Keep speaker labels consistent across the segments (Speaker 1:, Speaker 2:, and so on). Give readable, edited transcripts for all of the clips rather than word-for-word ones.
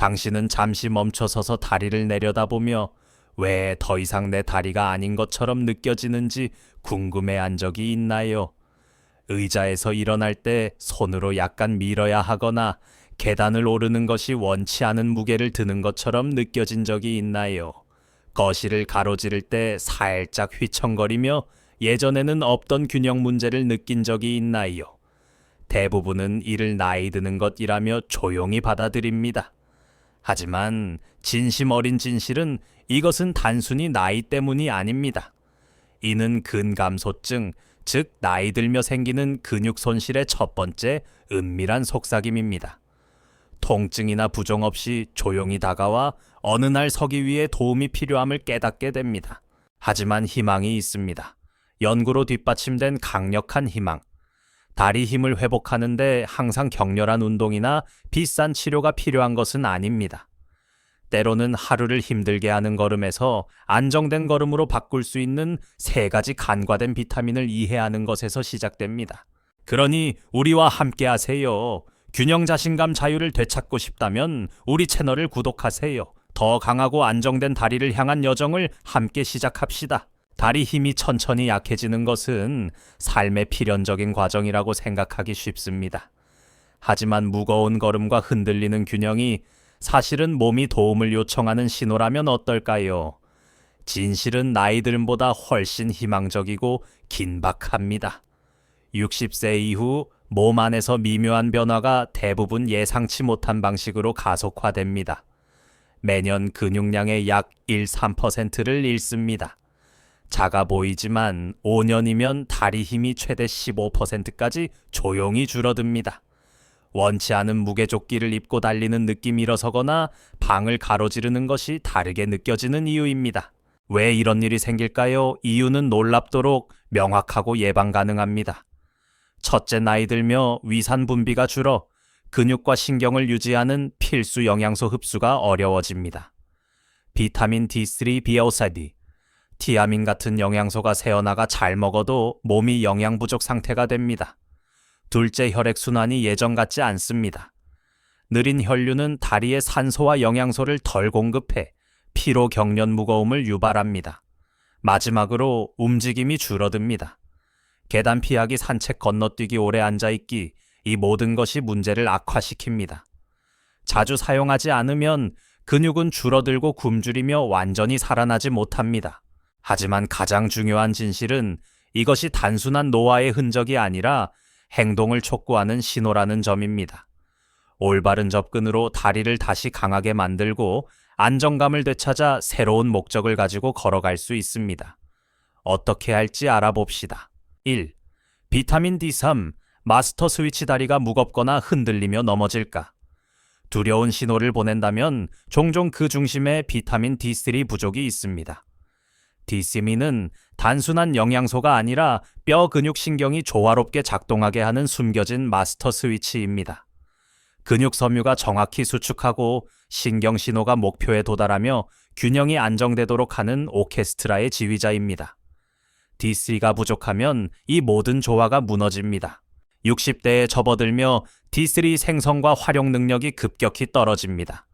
Speaker 1: 당신은 잠시 멈춰서서 다리를 내려다보며 왜 더 이상 내 다리가 아닌 것처럼 느껴지는지 궁금해한 적이 있나요? 의자에서 일어날 때 손으로 약간 밀어야 하거나 계단을 오르는 것이 원치 않은 무게를 드는 것처럼 느껴진 적이 있나요? 거실을 가로지를 때 살짝 휘청거리며 예전에는 없던 균형 문제를 느낀 적이 있나요? 대부분은 이를 나이 드는 것이라며 조용히 받아들입니다. 하지만 진심 어린 진실은 이것은 단순히 나이 때문이 아닙니다. 이는 근감소증, 즉 나이 들며 생기는 근육 손실의 첫 번째 은밀한 속삭임입니다. 통증이나 부종 없이 조용히 다가와 어느 날 서기 위해 도움이 필요함을 깨닫게 됩니다. 하지만 희망이 있습니다. 연구로 뒷받침된 강력한 희망. 다리 힘을 회복하는데 항상 격렬한 운동이나 비싼 치료가 필요한 것은 아닙니다. 때로는 하루를 힘들게 하는 걸음에서 안정된 걸음으로 바꿀 수 있는 3가지 간과된 비타민을 이해하는 것에서 시작됩니다. 그러니 우리와 함께 하세요. 균형 자신감 자유를 되찾고 싶다면 우리 채널을 구독하세요. 더 강하고 안정된 다리를 향한 여정을 함께 시작합시다. 다리 힘이 천천히 약해지는 것은 삶의 필연적인 과정이라고 생각하기 쉽습니다. 하지만 무거운 걸음과 흔들리는 균형이 사실은 몸이 도움을 요청하는 신호라면 어떨까요? 진실은 나이들보다 훨씬 희망적이고 긴박합니다. 60세 이후 몸 안에서 미묘한 변화가 대부분 예상치 못한 방식으로 가속화됩니다. 매년 근육량의 약 1~3%를 잃습니다. 작아 보이지만 5년이면 다리 힘이 최대 15%까지 조용히 줄어듭니다. 원치 않은 무게조끼를 입고 달리는 느낌이 일어서거나 방을 가로지르는 것이 다르게 느껴지는 이유입니다. 왜 이런 일이 생길까요? 이유는 놀랍도록 명확하고 예방 가능합니다. 첫째, 나이 들며 위산 분비가 줄어 근육과 신경을 유지하는 필수 영양소 흡수가 어려워집니다. 비타민 D3, 비오사디, 티아민 같은 영양소가 새어나가 잘 먹어도 몸이 영양 부족 상태가 됩니다. 둘째, 혈액순환이 예전 같지 않습니다. 느린 혈류는 다리에 산소와 영양소를 덜 공급해 피로, 경련, 무거움을 유발합니다. 마지막으로 움직임이 줄어듭니다. 계단 피하기, 산책, 건너뛰기, 오래 앉아있기, 이 모든 것이 문제를 악화시킵니다. 자주 사용하지 않으면 근육은 줄어들고 굶주리며 완전히 살아나지 못합니다. 하지만 가장 중요한 진실은 이것이 단순한 노화의 흔적이 아니라 행동을 촉구하는 신호라는 점입니다. 올바른 접근으로 다리를 다시 강하게 만들고 안정감을 되찾아 새로운 목적을 가지고 걸어갈 수 있습니다. 어떻게 할지 알아봅시다. 1. 비타민 D3, 마스터 스위치 다리가 무겁거나 흔들리며 넘어질까? 두려운 신호를 보낸다면 종종 그 중심에 비타민 D3 부족이 있습니다. 디스미는 단순한 영양소가 아니라 뼈, 근육, 신경이 조화롭게 작동하게 하는 숨겨진 마스터 스위치입니다. 근육 섬유가 정확히 수축하고 신경 신호가 목표에 도달하며 균형이 안정되도록 하는 오케스트라의 지휘자입니다. D3가 부족하면 이 모든 조화가 무너집니다. 60대에 접어들며 D3 생성과 활용 능력이 급격히 떨어집니다.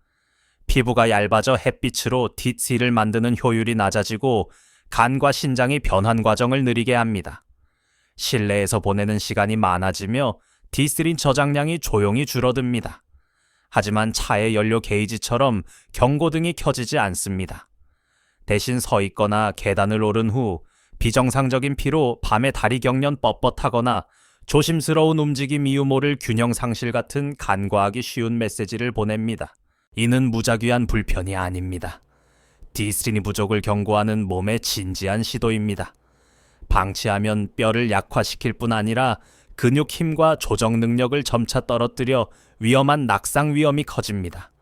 Speaker 1: 피부가 얇아져 햇빛으로 D3를 만드는 효율이 낮아지고 간과 신장이 변환 과정을 느리게 합니다. 실내에서 보내는 시간이 많아지며 D3 저장량이 조용히 줄어듭니다. 하지만 차의 연료 게이지처럼 경고등이 켜지지 않습니다. 대신 서 있거나 계단을 오른 후 비정상적인 피로 밤에 다리 경련 뻣뻣하거나 조심스러운 움직임 이유 모를 균형 상실 같은 간과하기 쉬운 메시지를 보냅니다. 이는 무작위한 불편이 아닙니다. D3 부족을 경고하는 몸의 진지한 시도입니다. 방치하면 뼈를 약화시킬 뿐 아니라 근육 힘과 조정 능력을 점차 떨어뜨려 위험한 낙상 위험이 커집니다.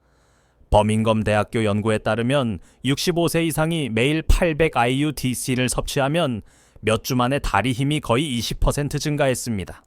Speaker 1: 버밍엄 대학교 연구에 따르면 65세 이상이 매일 800 IU D3를 섭취하면 몇 주 만에 다리 힘이 거의 20% 증가했습니다.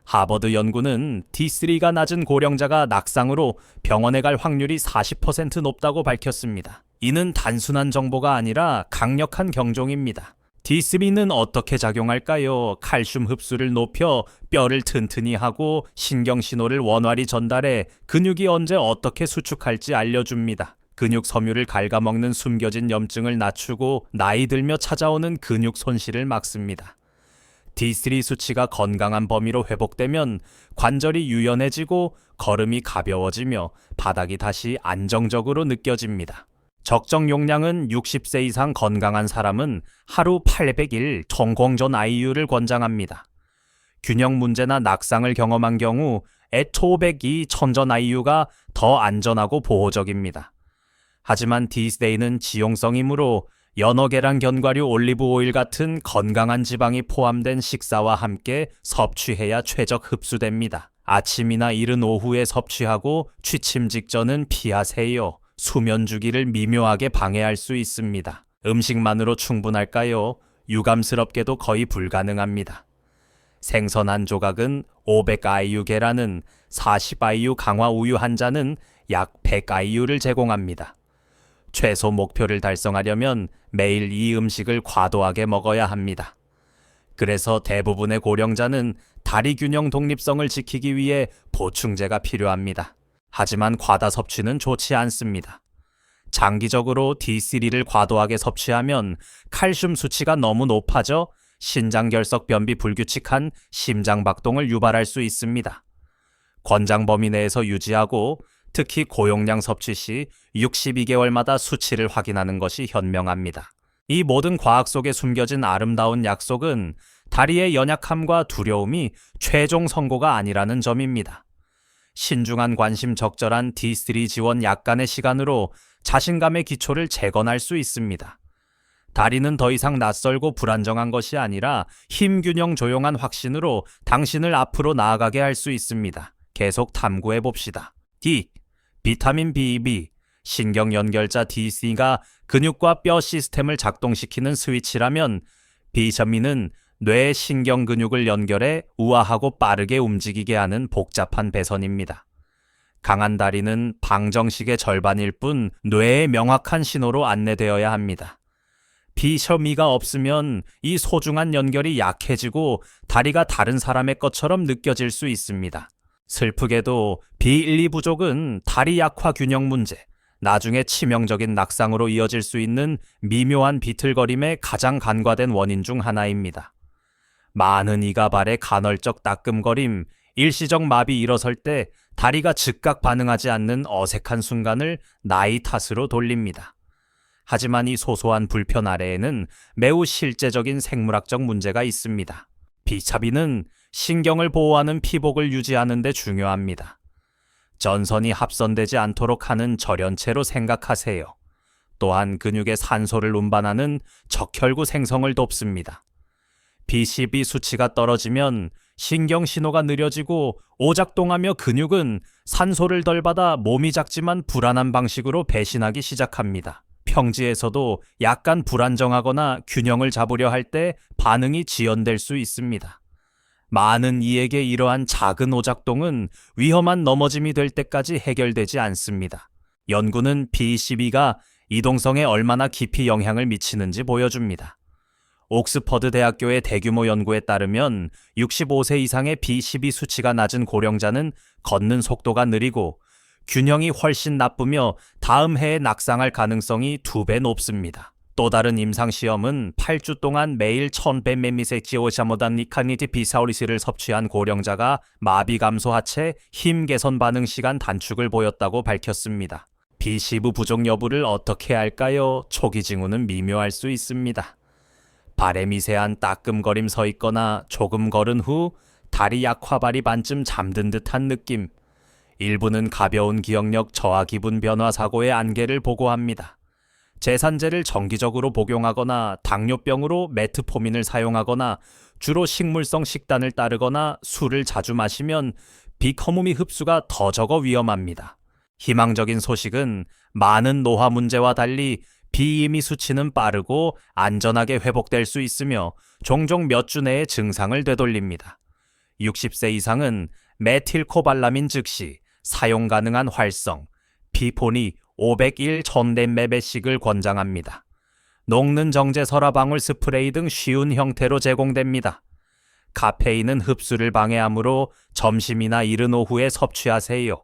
Speaker 1: 하버드 연구는 D3가 낮은 고령자가 낙상으로 병원에 갈 확률이 40% 높다고 밝혔습니다. 이는 단순한 정보가 아니라 강력한 경종입니다. D3는 어떻게 작용할까요? 칼슘 흡수를 높여 뼈를 튼튼히 하고 신경신호를 원활히 전달해 근육이 언제 어떻게 수축할지 알려줍니다. 근육 섬유를 갉아먹는 숨겨진 염증을 낮추고 나이 들며 찾아오는 근육 손실을 막습니다. D3 수치가 건강한 범위로 회복되면 관절이 유연해지고 걸음이 가벼워지며 바닥이 다시 안정적으로 느껴집니다. 적정 용량은 60세 이상 건강한 사람은 하루 800일 청공전 IU를 권장합니다. 균형 문제나 낙상을 경험한 경우 애토백이 천전 IU가 더 안전하고 보호적입니다. 하지만 D-Stay는 지용성이므로 연어, 계란, 견과류, 올리브 오일 같은 건강한 지방이 포함된 식사와 함께 섭취해야 최적 흡수됩니다. 아침이나 이른 오후에 섭취하고 취침 직전은 피하세요. 수면 주기를 미묘하게 방해할 수 있습니다. 음식만으로 충분할까요? 유감스럽게도 거의 불가능합니다. 생선 한 조각은 500IU, 계란은 40IU, 강화 우유 한 잔은 약 100IU를 제공합니다. 최소 목표를 달성하려면 매일 이 음식을 과도하게 먹어야 합니다. 그래서 대부분의 고령자는 다리 균형 독립성을 지키기 위해 보충제가 필요합니다. 하지만 과다 섭취는 좋지 않습니다. 장기적으로 D3를 과도하게 섭취하면 칼슘 수치가 너무 높아져 신장결석 변비 불규칙한 심장박동을 유발할 수 있습니다. 권장 범위 내에서 유지하고 특히 고용량 섭취 시 62개월마다 수치를 확인하는 것이 현명합니다. 이 모든 과학 속에 숨겨진 아름다운 약속은 다리의 연약함과 두려움이 최종 선고가 아니라는 점입니다. 신중한 관심, 적절한 D3 지원 약간의 시간으로 자신감의 기초를 재건할 수 있습니다. 다리는 더 이상 낯설고 불안정한 것이 아니라 힘균형 조용한 확신으로 당신을 앞으로 나아가게 할 수 있습니다. 계속 탐구해 봅시다. D. 비타민 B2, 신경 연결자 D3가 근육과 뼈 시스템을 작동시키는 스위치라면 비타민은 뇌 신경 근육을 연결해 우아하고 빠르게 움직이게 하는 복잡한 배선입니다. 강한 다리는 방정식의 절반일 뿐 뇌의 명확한 신호로 안내되어야 합니다. 비타민가 없으면 이 소중한 연결이 약해지고 다리가 다른 사람의 것처럼 느껴질 수 있습니다. 슬프게도 B1, 2 부족은 다리 약화 균형 문제, 나중에 치명적인 낙상으로 이어질 수 있는 미묘한 비틀거림의 가장 간과된 원인 중 하나입니다. 많은 이가 발의 간헐적 따끔거림, 일시적 마비 일어설 때 다리가 즉각 반응하지 않는 어색한 순간을 나이 탓으로 돌립니다. 하지만 이 소소한 불편 아래에는 매우 실제적인 생물학적 문제가 있습니다. 비차비는 신경을 보호하는 피복을 유지하는 데 중요합니다. 전선이 합선되지 않도록 하는 절연체로 생각하세요. 또한 근육의 산소를 운반하는 적혈구 생성을 돕습니다. BCB 수치가 떨어지면 신경 신호가 느려지고 오작동하며 근육은 산소를 덜 받아 몸이 작지만 불안한 방식으로 배신하기 시작합니다. 평지에서도 약간 불안정하거나 균형을 잡으려 할 때 반응이 지연될 수 있습니다. 많은 이에게 이러한 작은 오작동은 위험한 넘어짐이 될 때까지 해결되지 않습니다. 연구는 BCB가 이동성에 얼마나 깊이 영향을 미치는지 보여줍니다. 옥스퍼드 대학교의 대규모 연구에 따르면 65세 이상의 B12 수치가 낮은 고령자는 걷는 속도가 느리고 균형이 훨씬 나쁘며 다음 해에 낙상할 가능성이 2배 높습니다. 또 다른 임상시험은 8주 동안 매일 1000배 니카니티 비사우리스를 섭취한 고령자가 마비 감소 하체 힘 개선 반응 시간 단축을 보였다고 밝혔습니다. B12 부족 여부를 어떻게 알까요? 초기 징후는 미묘할 수 있습니다. 발에 미세한 따끔거림 서 있거나 조금 걸은 후 다리 약화발이 반쯤 잠든 듯한 느낌. 일부는 가벼운 기억력 저하 기분 변화 사고의 안개를 보고합니다. 제산제를 정기적으로 복용하거나 당뇨병으로 메트포민을 사용하거나 주로 식물성 식단을 따르거나 술을 자주 마시면 비커무미 흡수가 더 적어 위험합니다. 희망적인 소식은 많은 노화 문제와 달리 비이미 수치는 빠르고 안전하게 회복될 수 있으며 종종 몇 주 내에 증상을 되돌립니다. 60세 이상은 메틸코발라민 즉시 사용 가능한 활성, 피포니 501 천덴메베식을 권장합니다. 녹는 정제 설화방울 스프레이 등 쉬운 형태로 제공됩니다. 카페인은 흡수를 방해하므로 점심이나 이른 오후에 섭취하세요.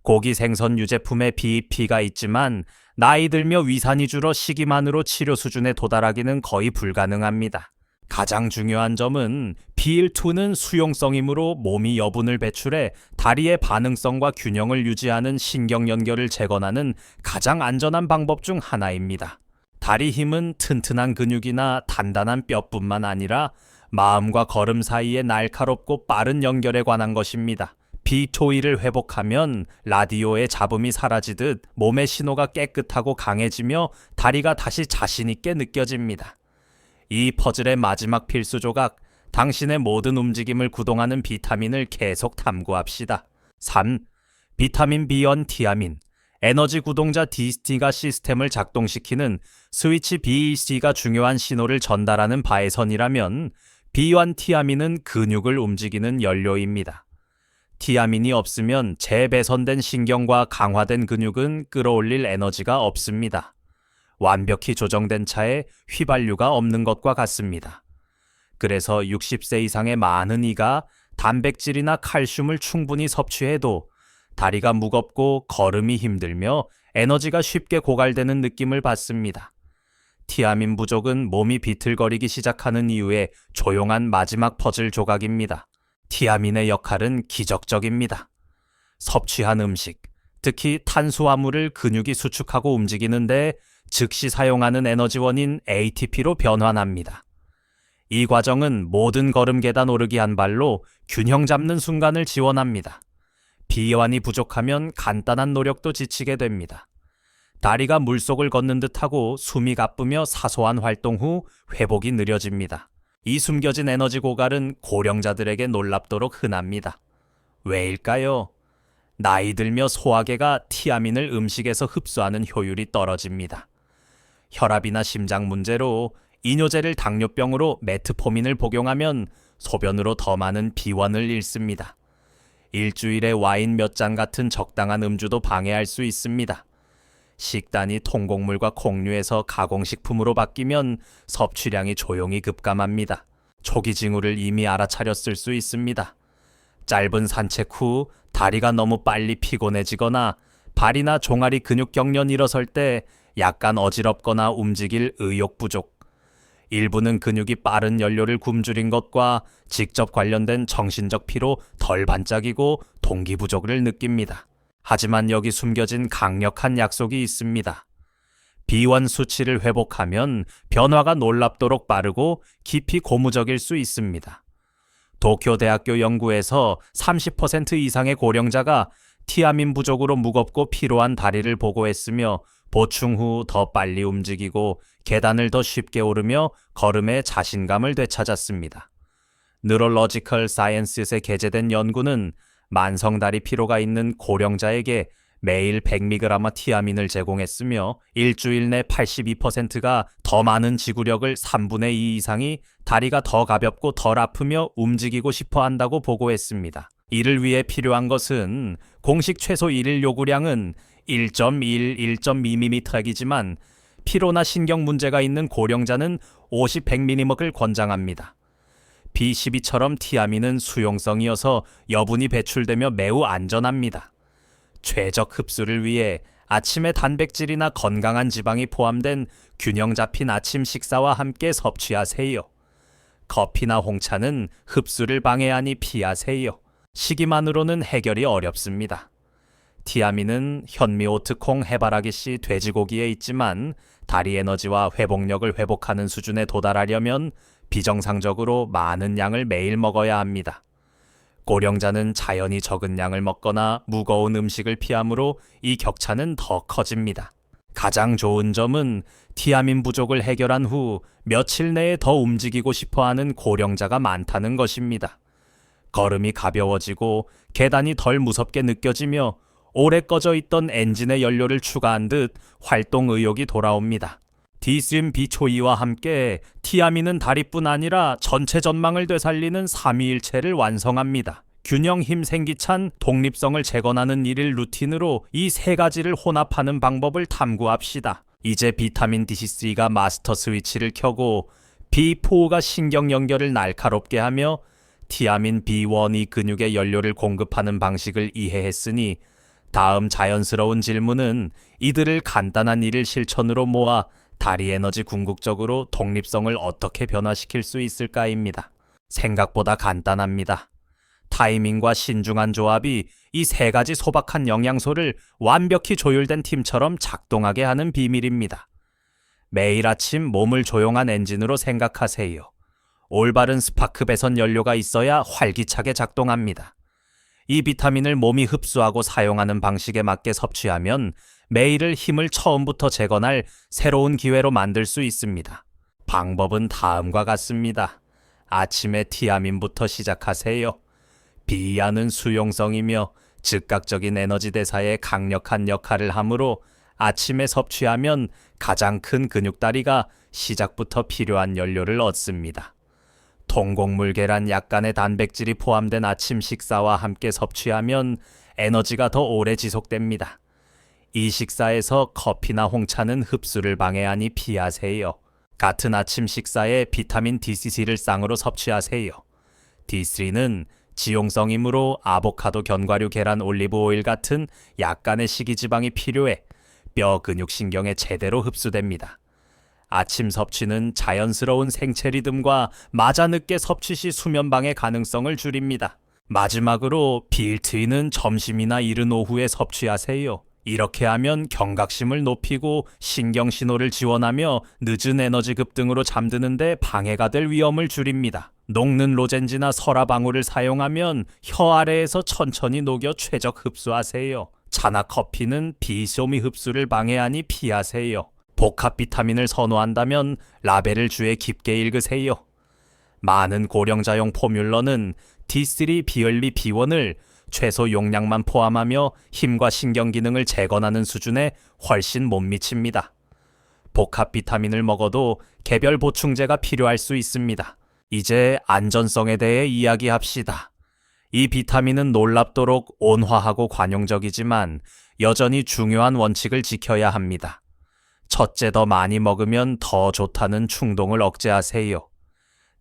Speaker 1: 고기 생선 유제품에 BP가 있지만 나이 들며 위산이 줄어 식이만으로 치료 수준에 도달하기는 거의 불가능합니다. 가장 중요한 점은 BL2는 수용성이므로 몸이 여분을 배출해 다리의 반응성과 균형을 유지하는 신경 연결을 재건하는 가장 안전한 방법 중 하나입니다. 다리 힘은 튼튼한 근육이나 단단한 뼈뿐만 아니라 마음과 걸음 사이의 날카롭고 빠른 연결에 관한 것입니다. B2E를 회복하면 라디오의 잡음이 사라지듯 몸의 신호가 깨끗하고 강해지며 다리가 다시 자신 있게 느껴집니다. 이 퍼즐의 마지막 필수 조각, 당신의 모든 움직임을 구동하는 비타민을 계속 탐구합시다. 3. 비타민 B1 티아민. 에너지 구동자 D스티가 시스템을 작동시키는 스위치 BEC가 중요한 신호를 전달하는 바에선이라면 B1 티아민은 근육을 움직이는 연료입니다. 티아민이 없으면 재배선된 신경과 강화된 근육은 끌어올릴 에너지가 없습니다. 완벽히 조정된 차에 휘발유가 없는 것과 같습니다. 그래서 60세 이상의 많은 이가 단백질이나 칼슘을 충분히 섭취해도 다리가 무겁고 걸음이 힘들며 에너지가 쉽게 고갈되는 느낌을 받습니다. 티아민 부족은 몸이 비틀거리기 시작하는 이유의 조용한 마지막 퍼즐 조각입니다. 티아민의 역할은 기적적입니다. 섭취한 음식, 특히 탄수화물을 근육이 수축하고 움직이는데 즉시 사용하는 에너지원인 ATP로 변환합니다. 이 과정은 모든 걸음 계단 오르기 한 발로 균형 잡는 순간을 지원합니다. 비완이 부족하면 간단한 노력도 지치게 됩니다. 다리가 물속을 걷는 듯하고 숨이 가쁘며 사소한 활동 후 회복이 느려집니다. 이 숨겨진 에너지 고갈은 고령자들에게 놀랍도록 흔합니다. 왜일까요? 나이 들며 소화계가 티아민을 음식에서 흡수하는 효율이 떨어집니다. 혈압이나 심장 문제로 이뇨제를 당뇨병으로 메트포민을 복용하면 소변으로 더 많은 비원을 잃습니다. 일주일에 와인 몇 잔 같은 적당한 음주도 방해할 수 있습니다. 식단이 통곡물과 콩류에서 가공식품으로 바뀌면 섭취량이 조용히 급감합니다. 초기 징후를 이미 알아차렸을 수 있습니다. 짧은 산책 후 다리가 너무 빨리 피곤해지거나 발이나 종아리 근육 경련 일어설 때 약간 어지럽거나 움직일 의욕 부족, 일부는 근육이 빠른 연료를 굶주린 것과 직접 관련된 정신적 피로 덜 반짝이고 동기 부족을 느낍니다. 하지만 여기 숨겨진 강력한 약속이 있습니다. B1 수치를 회복하면 변화가 놀랍도록 빠르고 깊이 고무적일 수 있습니다. 도쿄대학교 연구에서 30% 이상의 고령자가 티아민 부족으로 무겁고 피로한 다리를 보고했으며 보충 후 더 빨리 움직이고 계단을 더 쉽게 오르며 걸음에 자신감을 되찾았습니다. 뉴럴로지컬 사이언스에 게재된 연구는 만성다리 피로가 있는 고령자에게 매일 100mg 티아민을 제공했으며 일주일 내 82%가 더 많은 지구력을 3분의 2 이상이 다리가 더 가볍고 덜 아프며 움직이고 싶어 한다고 보고했습니다. 이를 위해 필요한 것은 공식 최소 일일 요구량은 1.1-1.2mm이지만 피로나 신경 문제가 있는 고령자는 50-100mm을 권장합니다. B12처럼 티아민은 수용성이어서 여분이 배출되며 매우 안전합니다. 최적 흡수를 위해 아침에 단백질이나 건강한 지방이 포함된 균형 잡힌 아침 식사와 함께 섭취하세요. 커피나 홍차는 흡수를 방해하니 피하세요. 시기만으로는 해결이 어렵습니다. 티아민은 현미, 오트콩, 해바라기씨, 돼지고기에 있지만 다리 에너지와 회복력을 회복하는 수준에 도달하려면 비정상적으로 많은 양을 매일 먹어야 합니다. 고령자는 자연히 적은 양을 먹거나 무거운 음식을 피하므로 이 격차는 더 커집니다. 가장 좋은 점은 티아민 부족을 해결한 후 며칠 내에 더 움직이고 싶어하는 고령자가 많다는 것입니다. 걸음이 가벼워지고 계단이 덜 무섭게 느껴지며 오래 꺼져 있던 엔진의 연료를 추가한 듯 활동 의욕이 돌아옵니다. 디스림 B2E와 함께 티아민은 다리뿐 아니라 전체 전망을 되살리는 삼위일체를 완성합니다. 균형 힘 생기찬 독립성을 재건하는 일일 루틴으로 이 세 가지를 혼합하는 방법을 탐구합시다. 이제 비타민 D3가 마스터 스위치를 켜고 B4가 신경 연결을 날카롭게 하며 티아민 B1이 근육에 연료를 공급하는 방식을 이해했으니 다음 자연스러운 질문은 이들을 간단한 일을 실천으로 모아 다리 에너지 궁극적으로 독립성을 어떻게 변화시킬 수 있을까입니다. 생각보다 간단합니다. 타이밍과 신중한 조합이 이 세 가지 소박한 영양소를 완벽히 조율된 팀처럼 작동하게 하는 비밀입니다. 매일 아침 몸을 조용한 엔진으로 생각하세요. 올바른 스파크 배선 연료가 있어야 활기차게 작동합니다. 이 비타민을 몸이 흡수하고 사용하는 방식에 맞게 섭취하면 매일을 힘을 처음부터 재건할 새로운 기회로 만들 수 있습니다. 방법은 다음과 같습니다. 아침에 티아민부터 시작하세요. 비아는 수용성이며 즉각적인 에너지 대사에 강력한 역할을 하므로 아침에 섭취하면 가장 큰 근육다리가 시작부터 필요한 연료를 얻습니다. 통곡물 계란 약간의 단백질이 포함된 아침 식사와 함께 섭취하면 에너지가 더 오래 지속됩니다. 이 식사에서 커피나 홍차는 흡수를 방해하니 피하세요. 같은 아침 식사에 비타민 D3를 쌍으로 섭취하세요. D3는 지용성이므로 아보카도, 견과류, 계란, 올리브 오일 같은 약간의 식이지방이 필요해 뼈 근육신경에 제대로 흡수됩니다. 아침 섭취는 자연스러운 생체 리듬과 맞아 늦게 섭취 시 수면 방해 가능성을 줄입니다. 마지막으로 빌트인은 점심이나 이른 오후에 섭취하세요. 이렇게 하면 경각심을 높이고 신경 신호를 지원하며 늦은 에너지 급등으로 잠드는데 방해가 될 위험을 줄입니다. 녹는 로젠지나 설화방울을 사용하면 혀 아래에서 천천히 녹여 최적 흡수하세요. 차나 커피는 비소미 흡수를 방해하니 피하세요. 복합 비타민을 선호한다면 라벨을 주의 깊게 읽으세요. 많은 고령자용 포뮬러는 D3 비얼리 B1을 최소 용량만 포함하며 힘과 신경 기능을 재건하는 수준에 훨씬 못 미칩니다. 복합 비타민을 먹어도 개별 보충제가 필요할 수 있습니다. 이제 안전성에 대해 이야기합시다. 이 비타민은 놀랍도록 온화하고 관용적이지만 여전히 중요한 원칙을 지켜야 합니다. 첫째, 더 많이 먹으면 더 좋다는 충동을 억제하세요.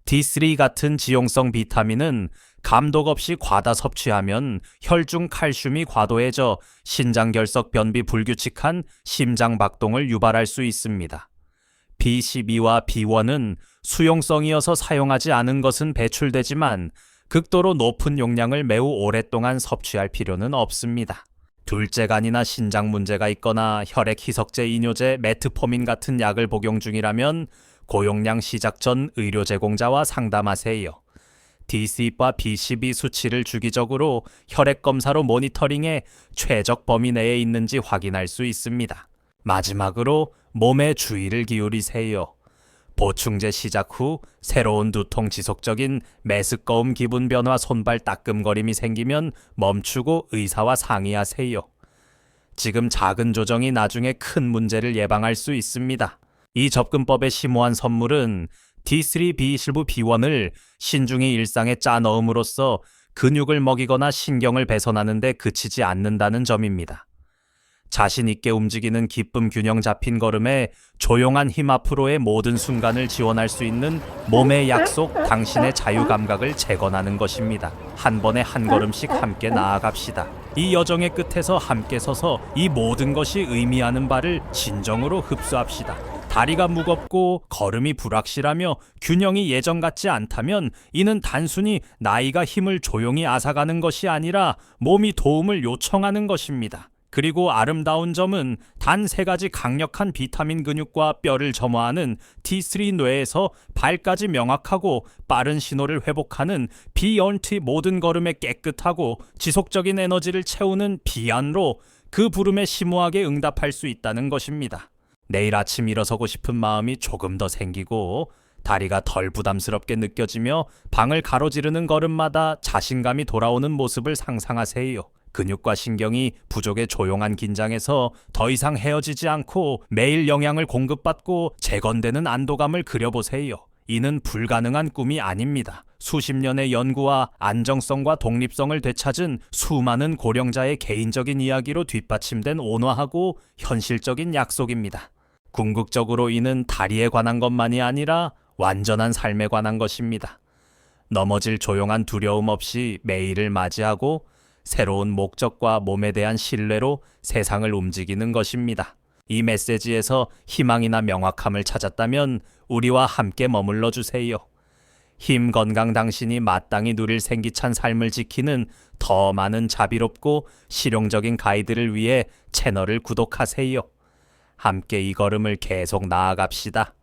Speaker 1: D3 같은 지용성 비타민은 감독 없이 과다 섭취하면 혈중 칼슘이 과도해져 신장결석 변비 불규칙한 심장 박동을 유발할 수 있습니다. B12와 B1은 수용성이어서 사용하지 않은 것은 배출되지만 극도로 높은 용량을 매우 오랫동안 섭취할 필요는 없습니다. 둘째간이나 신장 문제가 있거나 혈액 희석제 이뇨제 메트포민 같은 약을 복용 중이라면 고용량 시작 전 의료 제공자와 상담하세요. D3와 B12 수치를 주기적으로 혈액 검사로 모니터링해 최적 범위 내에 있는지 확인할 수 있습니다. 마지막으로 몸에 주의를 기울이세요. 보충제 시작 후 새로운 두통, 지속적인 메스꺼움, 기분 변화, 손발 따끔거림이 생기면 멈추고 의사와 상의하세요. 지금 작은 조정이 나중에 큰 문제를 예방할 수 있습니다. 이 접근법의 심오한 선물은 D3B12B1을 신중히 일상에 짜 넣음으로써 근육을 먹이거나 신경을 배선하는 데 그치지 않는다는 점입니다. 자신 있게 움직이는 기쁨 균형 잡힌 걸음에 조용한 힘 앞으로의 모든 순간을 지원할 수 있는 몸의 약속, 당신의 자유 감각을 재건하는 것입니다. 한 번에 한 걸음씩 함께 나아갑시다. 이 여정의 끝에서 함께 서서 이 모든 것이 의미하는 바를 진정으로 흡수합시다. 다리가 무겁고 걸음이 불확실하며 균형이 예전 같지 않다면 이는 단순히 나이가 힘을 조용히 앗아가는 것이 아니라 몸이 도움을 요청하는 것입니다. 그리고 아름다운 점은 단 3가지 강력한 비타민 근육과 뼈를 점화하는 T3 뇌에서 발까지 명확하고 빠른 신호를 회복하는 비언티 모든 걸음에 깨끗하고 지속적인 에너지를 채우는 비안로 그 부름에 심오하게 응답할 수 있다는 것입니다. 내일 아침 일어서고 싶은 마음이 조금 더 생기고 다리가 덜 부담스럽게 느껴지며 방을 가로지르는 걸음마다 자신감이 돌아오는 모습을 상상하세요. 근육과 신경이 부족의 조용한 긴장에서 더 이상 헤어지지 않고 매일 영양을 공급받고 재건되는 안도감을 그려보세요. 이는 불가능한 꿈이 아닙니다. 수십 년의 연구와 안정성과 독립성을 되찾은 수많은 고령자의 개인적인 이야기로 뒷받침된 온화하고 현실적인 약속입니다. 궁극적으로 이는 다리에 관한 것만이 아니라 완전한 삶에 관한 것입니다. 넘어질 조용한 두려움 없이 매일을 맞이하고 새로운 목적과 몸에 대한 신뢰로 세상을 움직이는 것입니다. 이 메시지에서 희망이나 명확함을 찾았다면 우리와 함께 머물러 주세요. 힘 건강 당신이 마땅히 누릴 생기찬 삶을 지키는 더 많은 자비롭고 실용적인 가이드를 위해 채널을 구독하세요. 함께 이 걸음을 계속 나아갑시다.